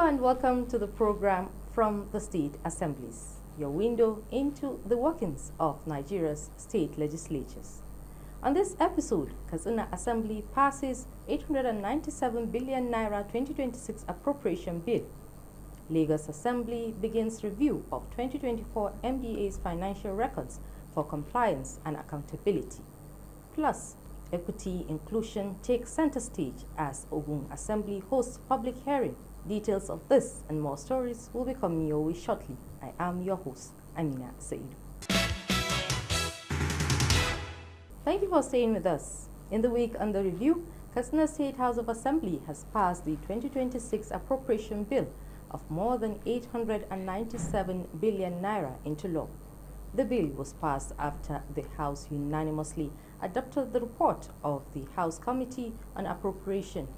and welcome to the program from the State Assemblies, your window into the workings of Nigeria's state legislatures. On this episode, Katsina Assembly passes 897 billion naira 2026 appropriation bill. Lagos Assembly begins review of 2024 MDA's financial records for compliance and accountability. Plus, equity inclusion takes center stage as Ogun Assembly hosts public hearing. Details of this and more stories will be coming your way shortly. I am your host, Amina Saidu. Thank you for staying with us. In the week under review, Katsina State House of Assembly has passed the 2026 appropriation bill of more than 897 billion naira into law. The bill was passed after the House unanimously adopted the report of the House Committee on Appropriation.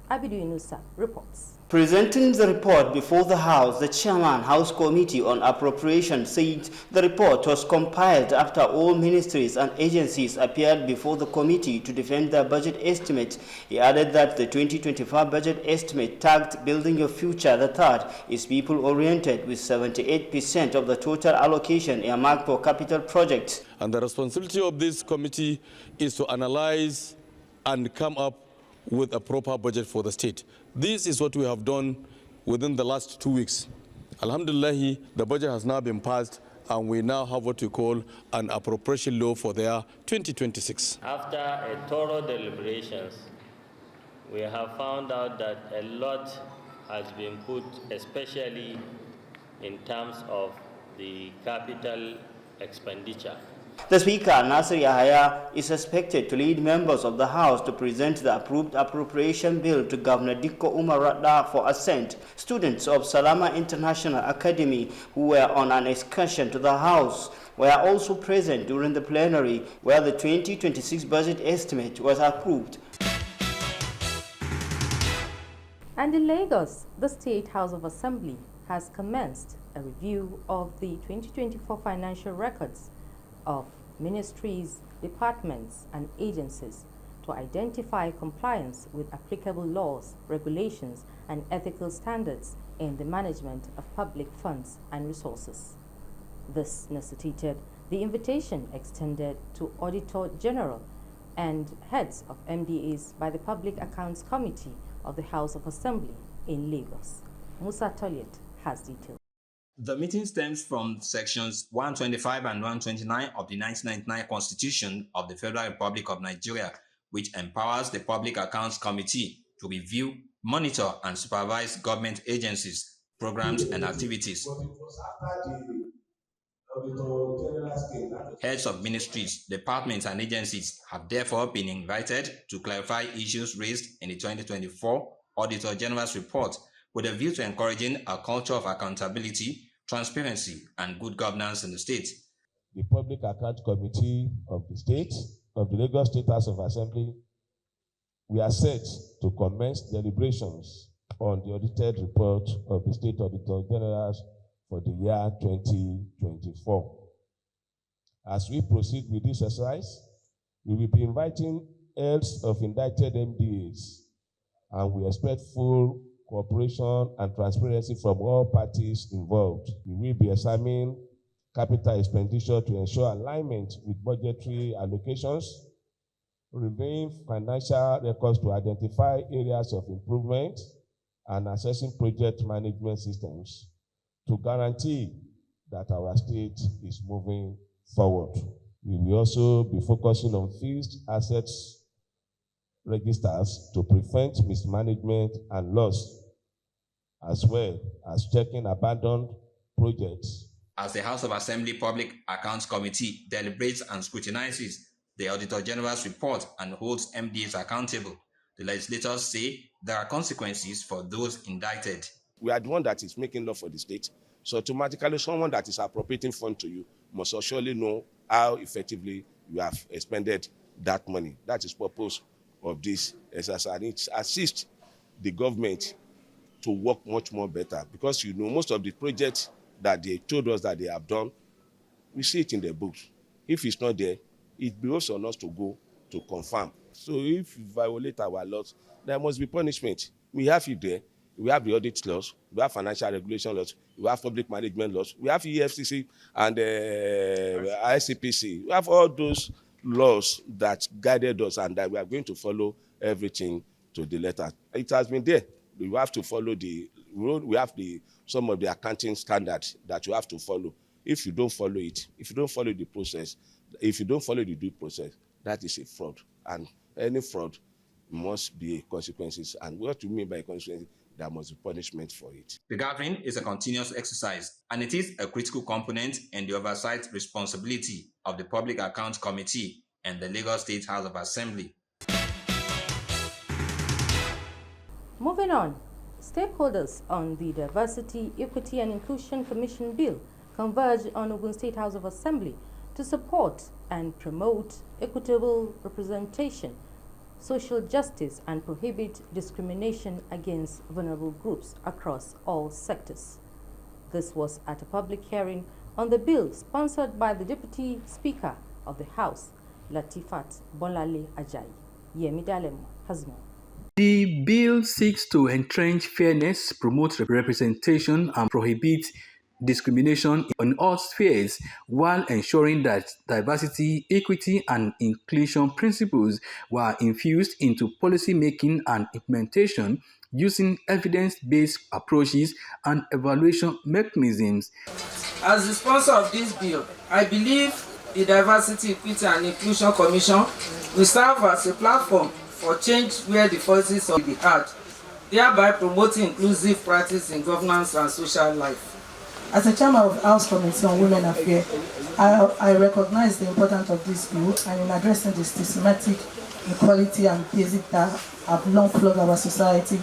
Abidu Inusa reports. Presenting the report before the House, the Chairman, House Committee on Appropriation, said the report was compiled after all ministries and agencies appeared before the committee to defend their budget estimate. He added that the 2025 budget estimate tagged Building Your Future, the third, is people-oriented with 78% of the total allocation earmarked for capital projects. And the responsibility of this committee is to analyze and come up with a proper budget for the state. This is what we have done within the last 2 weeks. Alhamdulillah, the budget has now been passed and we now have what we call an appropriation law for the year 2026. After a thorough deliberations, we have found out that a lot has been put, especially in terms of the capital expenditure. The Speaker, Nasir Yahaya, is expected to lead members of the House to present the approved appropriation bill to Governor Dikko Umar Radda for assent. Students of Salama International Academy who were on an excursion to the House were also present during the plenary where the 2026 budget estimate was approved. And in Lagos, the State House of Assembly has commenced a review of the 2024 financial records of ministries, departments, and agencies to identify compliance with applicable laws, regulations, and ethical standards in the management of public funds and resources. This necessitated the invitation extended to Auditor General and heads of MDAs by the Public Accounts Committee of the House of Assembly in Lagos. Musa Toliet has details. The meeting stems from sections 125 and 129 of the 1999 Constitution of the Federal Republic of Nigeria, which empowers the Public Accounts Committee to review, monitor, and supervise government agencies, programs, and activities. Heads of ministries, departments, and agencies have therefore been invited to clarify issues raised in the 2024 Auditor General's report with a view to encouraging a culture of accountability, transparency, and good governance in the state. The Public Account Committee of the State, of the Lagos State House of Assembly, we are set to commence deliberations on the audited report of the State Auditor General for the year 2024. As we proceed with this exercise, we will be inviting heads of indicted MDAs, and we expect full cooperation and transparency from all parties involved. We will be examining capital expenditure to ensure alignment with budgetary allocations, reviewing financial records to identify areas of improvement, and assessing project management systems to guarantee that our state is moving forward. We will also be focusing on fixed assets registers to prevent mismanagement and loss, as well as checking abandoned projects. As the House of Assembly Public Accounts Committee deliberates and scrutinizes the Auditor General's report and holds MDAs accountable, the legislators say there are consequences for those indicted. We are the one that is making law for the state, so automatically someone that is appropriating funds to you must surely know how effectively you have expended that money. That is the purpose of this exercise. It assists the government to work much more better, because most of the projects that they told us that they have done, we see it in the books. If it's not there, it behoves on us to go to confirm. So if you violate our laws, there must be punishment. We have it there. We have the audit laws, we have financial regulation laws, we have public management laws, we have EFCC and ICPC. We have all those laws that guided us and that we are going to follow everything to the letter. It has been there. We have to follow the rule. We have some of the accounting standards that you have to follow. If you don't follow it, if you don't follow the process, if you don't follow the due process, that is a fraud. And any fraud must be consequences. And what you mean by consequences, there must be punishment for it. The gathering is a continuous exercise, and it is a critical component in the oversight responsibility of the Public Accounts Committee and the Lagos State House of Assembly. Moving on, stakeholders on the Diversity, Equity and Inclusion Commission Bill converged on Ogun State House of Assembly to support and promote equitable representation, social justice, and prohibit discrimination against vulnerable groups across all sectors. This was at a public hearing on the bill sponsored by the Deputy Speaker of the House, Latifat Bonlale Ajayi. Yemi Dalemo has more. The bill seeks to entrench fairness, promote representation, and prohibit discrimination in all spheres while ensuring that diversity, equity, and inclusion principles were infused into policy making and implementation using evidence-based approaches and evaluation mechanisms. As the sponsor of this bill, I believe the Diversity, Equity and Inclusion Commission will serve as a platform for change where the voices of the heard, thereby promoting inclusive practice in governance and social life. As a chairman of the House Committee on Women Affairs, I recognize the importance of this bill, and in addressing the systematic inequality and basic that have long plagued our society,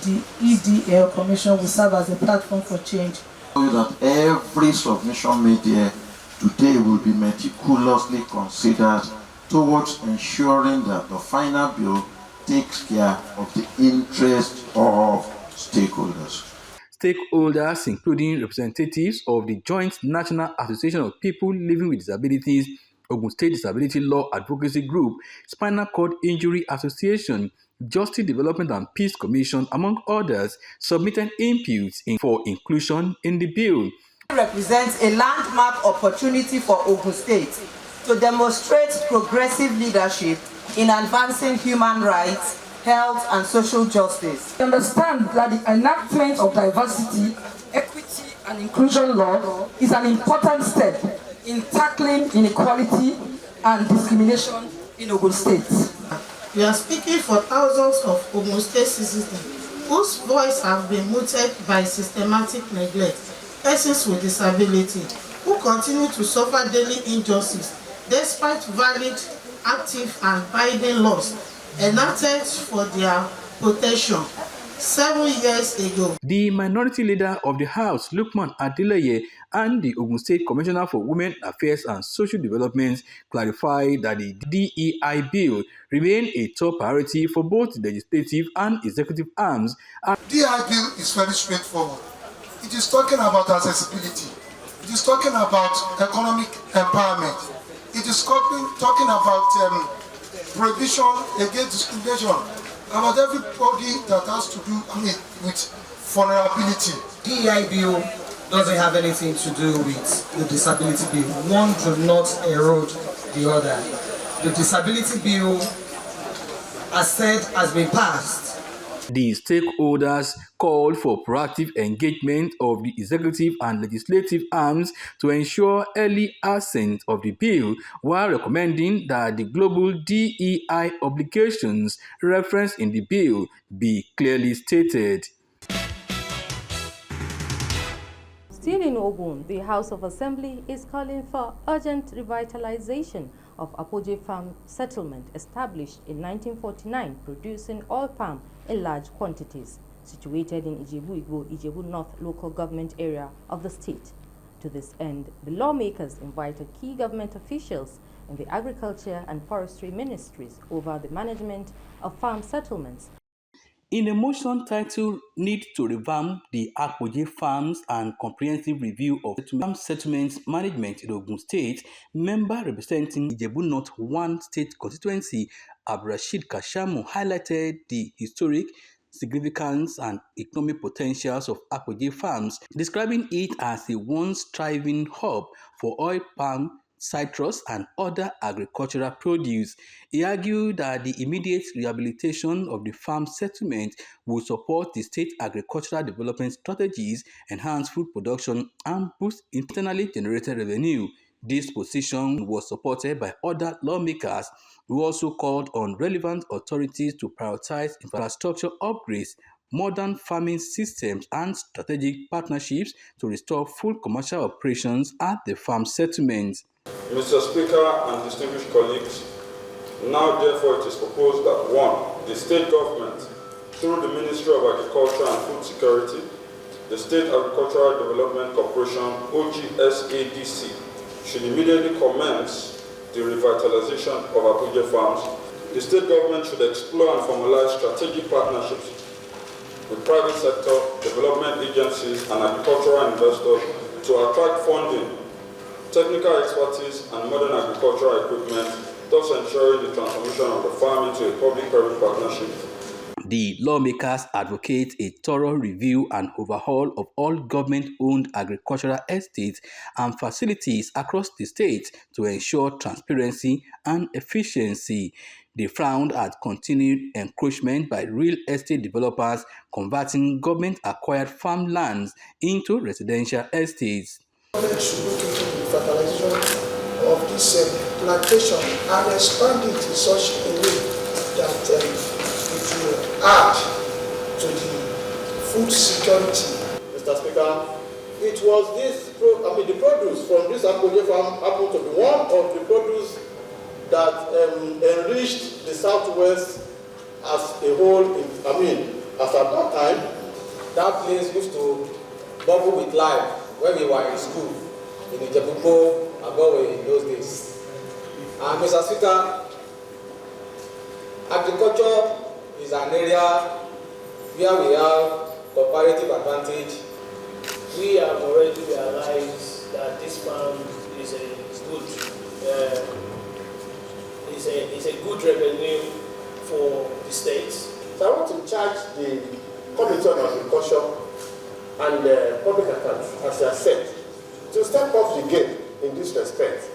the EDL Commission will serve as a platform for change. That every submission made here today will be meticulously considered towards ensuring that the final bill takes care of the interests of stakeholders. Stakeholders, including representatives of the Joint National Association of People Living with Disabilities, Ogun State Disability Law Advocacy Group, Spinal Cord Injury Association, Justice Development and Peace Commission, among others, submitted inputs for inclusion in the bill. It represents a landmark opportunity for Ogun State to demonstrate progressive leadership in advancing human rights, health, and social justice. We understand that the enactment of diversity, equity, and inclusion law is an important step in tackling inequality and discrimination in Ogun State. We are speaking for thousands of Ogun State citizens whose voice have been muted by systematic neglect, persons with disability, who continue to suffer daily injustice despite valid, active, and binding laws enacted for their protection 7 years ago. The minority leader of the House, Lukman Adeleye, and the Ogun State Commissioner for Women Affairs and Social Development clarified that the DEI bill remained a top priority for both the legislative and executive arms. DEI bill is very straightforward. It is talking about accessibility. It is talking about economic empowerment. It is talking about prohibition against discrimination, about everybody that has to do with vulnerability. DEI bill doesn't have anything to do with the disability bill. One does not erode the other. The disability bill, as said, has been passed. The stakeholders called for proactive engagement of the executive and legislative arms to ensure early assent of the bill, while recommending that the global DEI obligations referenced in the bill be clearly stated. Still in Ogun, the House of Assembly is calling for urgent revitalization of Abuja farm settlement established in 1949, producing oil palm in large quantities, situated in Ijebu North local government area of the state. To this end, the lawmakers invited key government officials in the agriculture and forestry ministries over the management of farm settlements. In a motion titled Need to Revamp the Abuja Farms and Comprehensive Review of Farm Settlements Management in Ogun State, member representing Ijebu North 1 State constituency, Abdulrasheed Kashamu, highlighted the historic significance and economic potentials of Abuja farms, describing it as a once thriving hub for oil palm, citrus, and other agricultural produce. He argued that the immediate rehabilitation of the farm settlement will support the state agricultural development strategies, enhance food production, and boost internally generated revenue. This position was supported by other lawmakers who also called on relevant authorities to prioritize infrastructure upgrades, modern farming systems, and strategic partnerships to restore full commercial operations at the farm settlements. Mr. Speaker and distinguished colleagues, now therefore it is proposed that 1. The state government, through the Ministry of Agriculture and Food Security, the State Agricultural Development Corporation, OGSADC, should immediately commence the revitalization of Abuja farms. The state government should explore and formalize strategic partnerships with private sector, development agencies, and agricultural investors to attract funding, technical expertise, and modern agricultural equipment, thus ensuring the transformation of the farm into a public-private partnership. The lawmakers advocate a thorough review and overhaul of all government-owned agricultural estates and facilities across the state to ensure transparency and efficiency. They frowned at continued encroachment by real estate developers converting government-acquired farmlands into residential estates. Government should look into the fertilization of this plantation and expand it in such a way that it will add to the food security. Mr. Speaker, it was the produce from this Abuja farm happened to be one of the produce that enriched the southwest as a whole. As at that time, that place used to bubble with life when we were in school in Ijebuko, Agowe in those days. And Mr. Speaker, agriculture is an area where we have comparative advantage. We have already realized that this farm is a good revenue for the state. So I want to charge the Committee on Agriculture and Public Accounts, as I said, to step up the game in this respect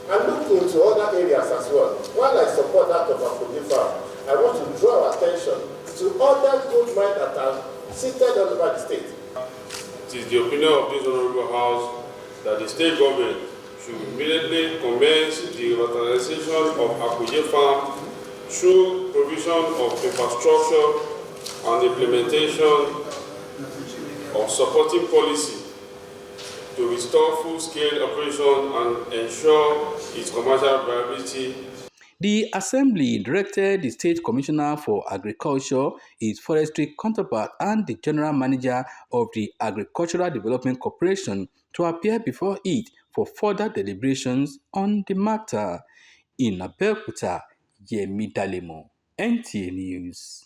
and look into other areas as well. While I support that of Abuja farm, I want to draw our attention to other gold mines that are seated all over the state. It is the opinion of this Honorable House that the state government should immediately commence the revitalization of Abuja farm through provision of infrastructure and implementation of supporting policy to restore full-scale operation and ensure its commercial viability. The Assembly directed the State Commissioner for Agriculture, its forestry counterpart, and the General Manager of the Agricultural Development Corporation to appear before it for further deliberations on the matter. In Abuja, Yemi Dalemo, NTA News.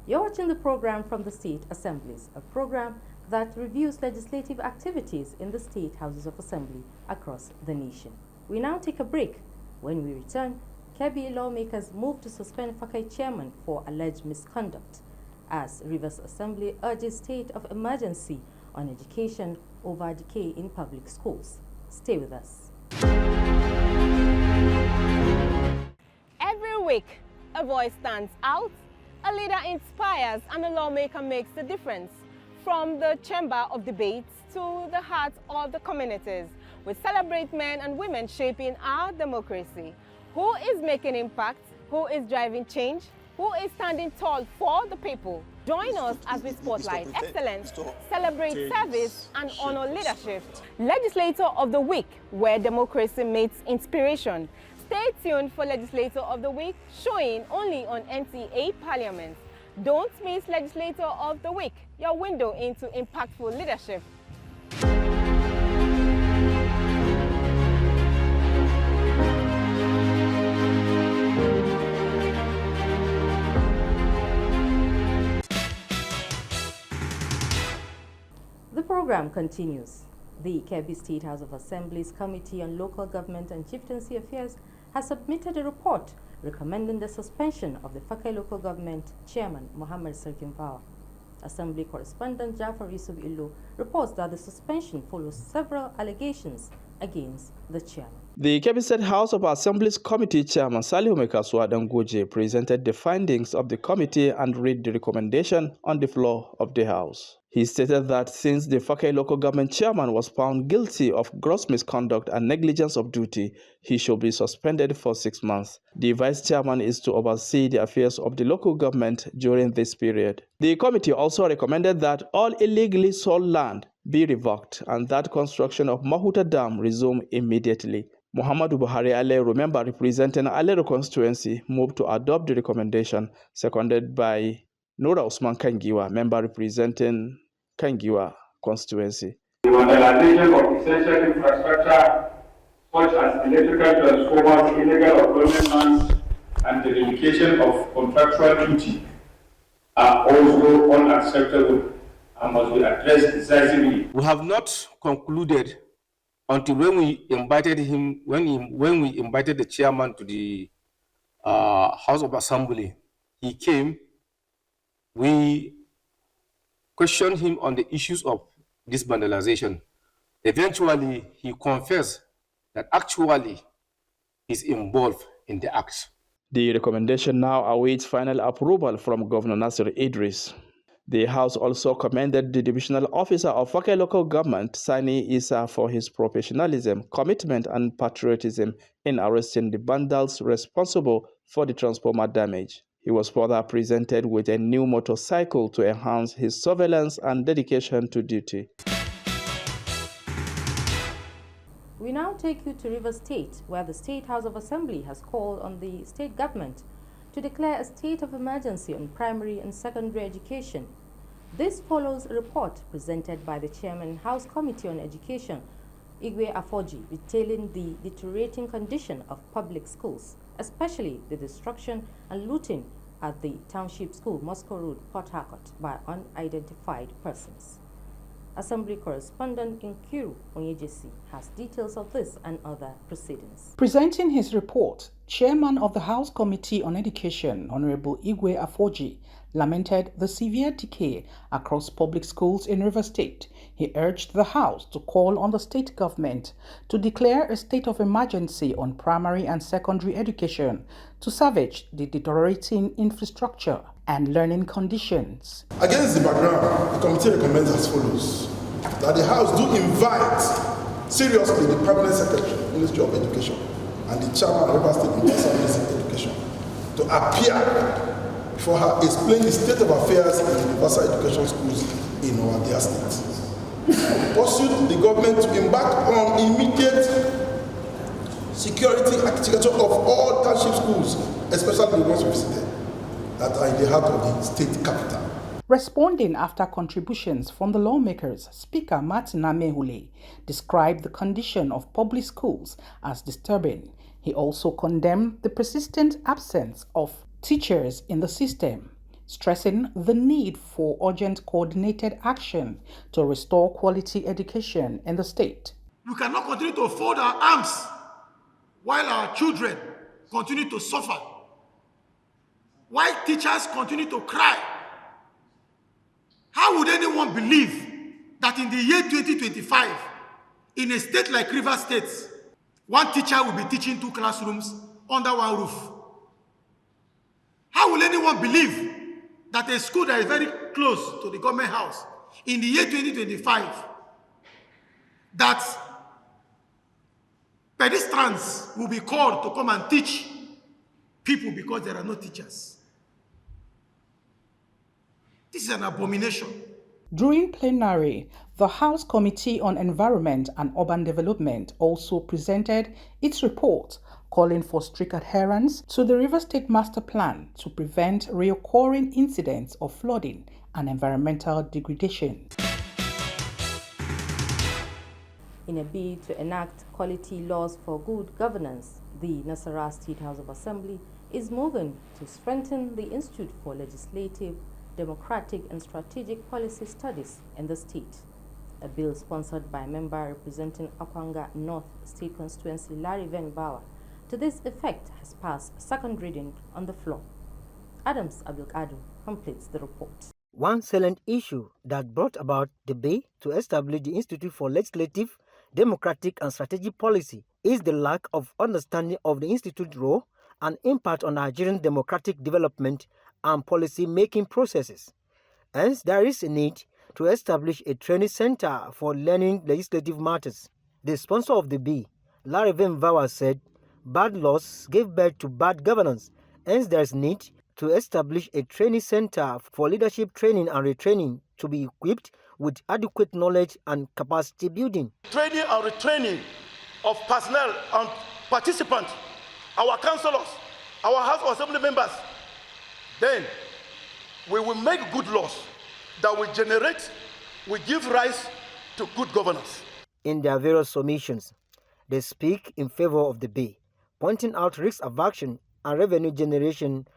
You're watching the program from the State Assemblies, a program that reviews legislative activities in the state houses of assembly across the nation. We now take a break. When we return, Kebbi lawmakers move to suspend Fakai chairman for alleged misconduct as Rivers Assembly urges state of emergency on education over decay in public schools. Stay with us. Every week, a voice stands out, a leader inspires, and a lawmaker makes the difference. From the chamber of debates to the hearts of the communities, we celebrate men and women shaping our democracy. Who is making impact? Who is driving change? Who is standing tall for the people? Join us as we spotlight excellence, celebrate service, and honor leadership. Legislator of the Week, where democracy meets inspiration. Stay tuned for Legislator of the Week, showing only on NTA Parliament. Don't miss Legislator of the Week, your window into impactful leadership. The program continues. The Kebbi State House of Assemblies Committee on Local Government and Chieftaincy Affairs has submitted a report recommending the suspension of the Fakai local government chairman Muhammad Sarkinfawa. Assembly correspondent Jafar Yusuf Illo reports that the suspension follows several allegations against the chairman. The Cabinet House of Assemblies Committee Chairman Salihu Mekaswa Dangoje presented the findings of the committee and read the recommendation on the floor of the House. He stated that since the Fakai local government chairman was found guilty of gross misconduct and negligence of duty, he should be suspended for 6 months. The vice chairman is to oversee the affairs of the local government during this period. The committee also recommended that all illegally sold land be revoked and that construction of Mahuta Dam resume immediately. Muhammadu Buhari Alero, member representing Alero constituency, moved to adopt the recommendation, seconded by Nora Usman Kangiwa, member representing Kangiwa constituency. The vandalization of essential infrastructure such as electrical transformers, illegal employment lands, and the relocation of contractual duty are also unacceptable and must be addressed decisively. We have not concluded until when we invited him, when we invited the chairman to the House of Assembly. He came. We questioned him on the issues of this vandalization. Eventually, he confessed that actually he's involved in the acts. The recommendation now awaits final approval from Governor Nasir Idris. The House also commended the divisional officer of Fakai local government, Sani Isa, for his professionalism, commitment, and patriotism in arresting the vandals responsible for the transformer damage. He was further presented with a new motorcycle to enhance his surveillance and dedication to duty. We now take you to Rivers State, where the State House of Assembly has called on the state government to declare a state of emergency on primary and secondary education. This follows a report presented by the Chairman House Committee on Education, Igwe Afoji, detailing the deteriorating condition of public schools, especially the destruction and looting at the Township School, Moscow Road, Port Harcourt, by unidentified persons. Assembly correspondent Nkiru Onyejesi has details of this and other proceedings. Presenting his report, Chairman of the House Committee on Education, Honorable Igwe Afoji, lamented the severe decay across public schools in Rivers State. He urged the House to call on the state government to declare a state of emergency on primary and secondary education to salvage the deteriorating infrastructure and learning conditions. Against the background, the committee recommends as follows: that the House do invite seriously the Permanent Secretary, Ministry of Education, and the Chairman of Rivers State Assemblies of Education to appear before her, explain the state of affairs in universal education schools in our dear state. Pursued the government to embark on immediate security architecture of all township schools, especially the ones we visited, that are in the heart of the state capital. Responding after contributions from the lawmakers, Speaker Martin Amehule described the condition of public schools as disturbing. He also condemned the persistent absence of teachers in the system, stressing the need for urgent coordinated action to restore quality education in the state. We cannot continue to fold our arms while our children continue to suffer, while teachers continue to cry. How would anyone believe that in the year 2025, in a state like Rivers State, one teacher will be teaching 2 classrooms under one roof? How will anyone believe that a school that is very close to the government house in the year 2025, that pedestrians will be called to come and teach people because there are no teachers? This is an abomination. During plenary, the House Committee on Environment and Urban Development also presented its report calling for strict adherence to the Rivers State Master Plan to prevent recurring incidents of flooding and environmental degradation. In a bid to enact quality laws for good governance, the Nasarawa State House of Assembly is moving to strengthen the Institute for Legislative, Democratic and Strategic Policy Studies in the state. A bill sponsored by member representing Akwanga North State Constituency Larry Venbawa to this effect has passed second reading on the floor. Adams Abdulkadir completes the report. One salient issue that brought about the bill to establish the Institute for Legislative, Democratic and Strategic Policy is the lack of understanding of the Institute's role and impact on Nigerian democratic development and policy-making processes. Hence, there is a need to establish a training center for learning legislative matters. The sponsor of the bill, Larry Vemvawa, said, "Bad laws give birth to bad governance. Hence, there is need to establish a training center for leadership training and retraining to be equipped with adequate knowledge and capacity building." Training and retraining of personnel and participants, our councillors, our House of Assembly members, then we will make good laws that will give rise to good governance. In their various submissions, they speak in favor of the bill, pointing out risks of action and revenue generation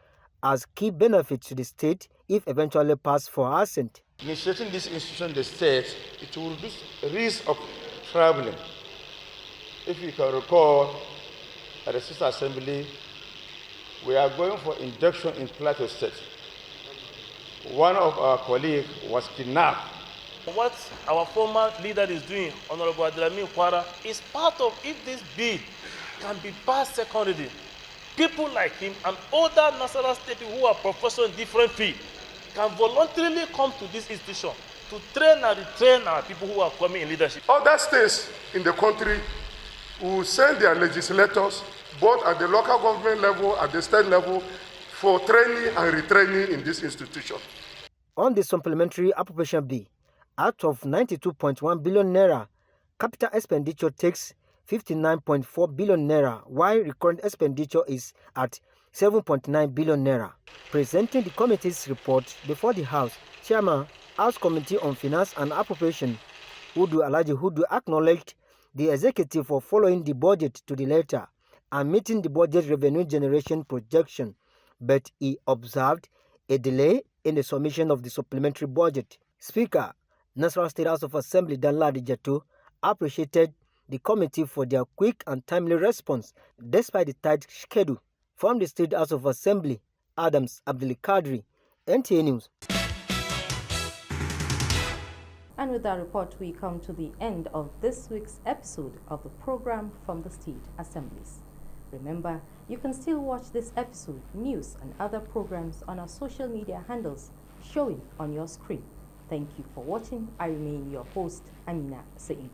as key benefits to the state if eventually passed for assent. Initiating this institution in the state, it will reduce risk of traveling. If you can recall, at the sister assembly, we are going for induction in Plateau State. One of our colleagues was kidnapped. What our former leader is doing, Honorable Adelami Kwara, is part of, if this bill can be passed second reading, people like him and other national state people who are professors in different fields can voluntarily come to this institution to train and retrain our people who are coming in leadership. Other states in the country will send their legislators, both at the local government level, at the state level, for training and retraining in this institution. On the supplementary appropriation bill, out of 92.1 billion naira, capital expenditure takes 59.4 billion naira, while recurrent expenditure is at 7.9 billion naira. Presenting the committee's report before the House, Chairman, House Committee on Finance and Appropriation, Udu Alhaji Hudu, acknowledged the executive for following the budget to the letter and meeting the budget revenue generation projection, but he observed a delay in the submission of the supplementary budget. Speaker, National State House of Assembly Danladi Jatto, appreciated the committee for their quick and timely response despite the tight schedule. From the State House of Assembly, Adams Abdulkadir, NTA News. And with that report, we come to the end of this week's episode of the program from the State Assemblies. Remember, you can still watch this episode, news and other programs on our social media handles showing on your screen. Thank you for watching. I remain your host, Amina Said.